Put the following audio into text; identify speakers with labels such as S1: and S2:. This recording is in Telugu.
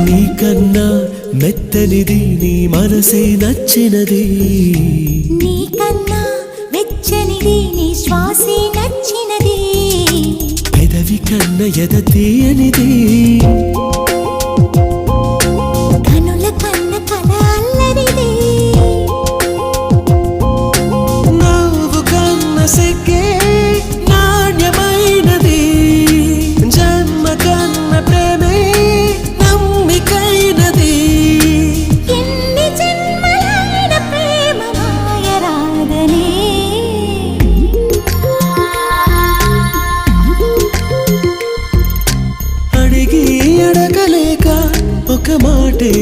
S1: నీకన్నా మెత్తనిది నీ మనసే నచ్చినది,
S2: నీకన్నా వెచ్చనిది నీ శ్వాసే నచ్చినది,
S1: పెదవి కన్న ఎద తీయనిది,
S2: కనుల కన్న కల అల్లరిది,
S1: నవ్వు కన్న సిగ్గే నాణ్యమైనది, జన్మ కన్న ప్రేమే నమ్మికైనది.
S2: ఎన్ని జన్మలైన ప్రేమ మాయరాదనే.
S1: అడిగి అడగలేక ఒక మాటే